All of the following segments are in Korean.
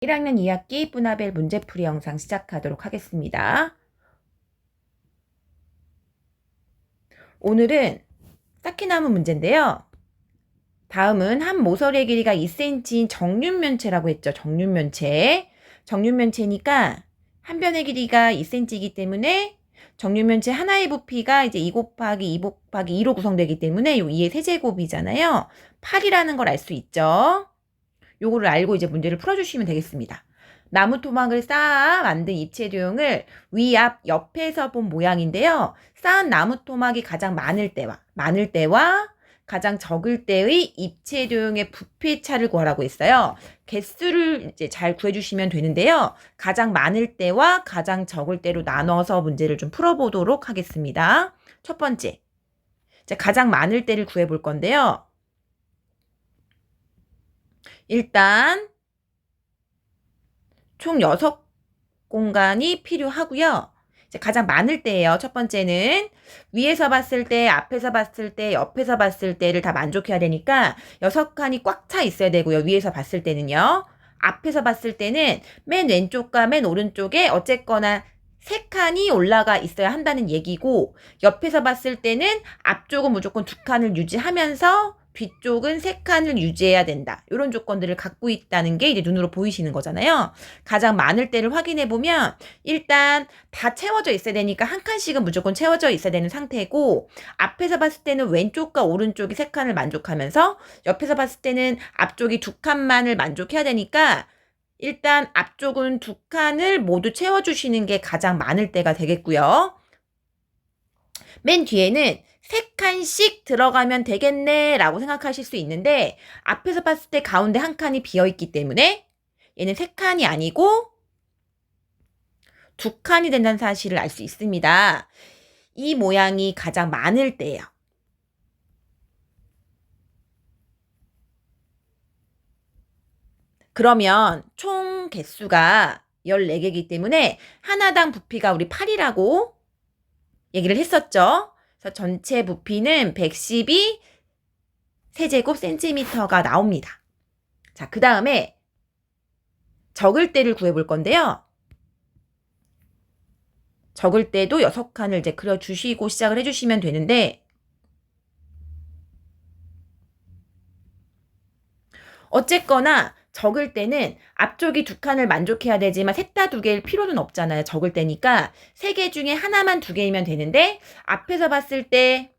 1학년 2학기 뿌나벨 문제풀이 영상 시작하도록 하겠습니다. 오늘은 쌓기나무 문제인데요. 다음은 한 모서리의 길이가 2cm인 정륜면체라고 했죠. 정륜면체. 정륜면체니까 한 변의 길이가 2cm이기 때문에 정륜면체 하나의 부피가 이제 2 곱하기 2 곱하기 2로 구성되기 때문에 요 2의 세제곱이잖아요. 8이라는 걸 알 수 있죠. 요거를 알고 이제 문제를 풀어주시면 되겠습니다. 나무 토막을 쌓아 만든 입체 도형을 위, 앞, 옆에서 본 모양인데요. 쌓은 나무 토막이 가장 많을 때와 가장 적을 때의 입체 도형의 부피 차를 구하라고 했어요. 개수를 이제 잘 구해주시면 되는데요. 가장 많을 때와 가장 적을 때로 나눠서 문제를 좀 풀어보도록 하겠습니다. 첫 번째, 가장 많을 때를 구해볼 건데요. 일단 총 6공간이 필요하고요. 이제 가장 많을 때예요. 첫 번째는 위에서 봤을 때, 앞에서 봤을 때, 옆에서 봤을 때를 다 만족해야 되니까 6칸이 꽉 차 있어야 되고요. 위에서 봤을 때는요. 앞에서 봤을 때는 맨 왼쪽과 맨 오른쪽에 어쨌거나 3칸이 올라가 있어야 한다는 얘기고, 옆에서 봤을 때는 앞쪽은 무조건 2칸을 유지하면서 뒤쪽은 3칸을 유지해야 된다. 이런 조건들을 갖고 있다는 게 이제 눈으로 보이시는 거잖아요. 가장 많을 때를 확인해 보면 일단 다 채워져 있어야 되니까 한 칸씩은 무조건 채워져 있어야 되는 상태고, 앞에서 봤을 때는 왼쪽과 오른쪽이 3칸을 만족하면서 옆에서 봤을 때는 앞쪽이 2칸만을 만족해야 되니까 일단 앞쪽은 2칸을 모두 채워주시는 게 가장 많을 때가 되겠고요. 맨 뒤에는 3칸씩 들어가면 되겠네 라고 생각하실 수 있는데, 앞에서 봤을 때 가운데 한 칸이 비어있기 때문에 얘는 3칸이 아니고 2칸이 된다는 사실을 알 수 있습니다. 이 모양이 가장 많을 때예요. 그러면 총 개수가 14개이기 때문에 하나당 부피가 우리 8이라고 얘기를 했었죠. 그래서 전체 부피는 112 세제곱 센티미터가 나옵니다. 자, 그 다음에 적을 때를 구해볼 건데요. 적을 때도 6칸을 이제 그려주시고 시작을 해주시면 되는데, 어쨌거나 적을 때는 앞쪽이 2칸을 만족해야 되지만 셋 다 2개일 필요는 없잖아요. 적을 때니까 3개 중에 하나만 2개이면 되는데, 앞에서 봤을 때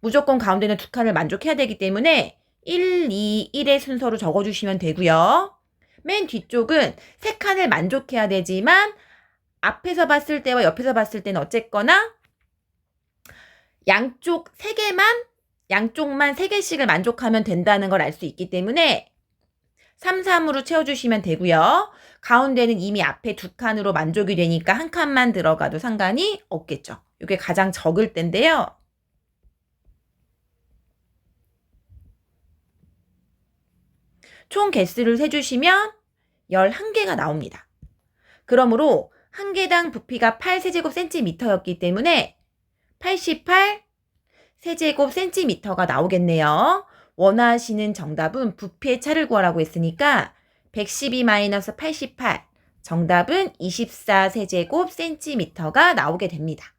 무조건 가운데는 2칸을 만족해야 되기 때문에 1, 2, 1의 순서로 적어주시면 되고요. 맨 뒤쪽은 3칸을 만족해야 되지만 앞에서 봤을 때와 옆에서 봤을 때는 어쨌거나 양쪽만 3개씩을 만족하면 된다는 걸 알 수 있기 때문에 3, 3으로 채워주시면 되고요. 가운데는 이미 앞에 2칸으로 만족이 되니까 한 칸만 들어가도 상관이 없겠죠. 이게 가장 적을 때인데요. 총 개수를 세주시면 11개가 나옵니다. 그러므로 한 개당 부피가 8세제곱 센티미터였기 때문에 88 세제곱 센티미터가 나오겠네요. 원하시는 정답은 부피의 차를 구하라고 했으니까 112-88 정답은 24세제곱 센티미터가 나오게 됩니다.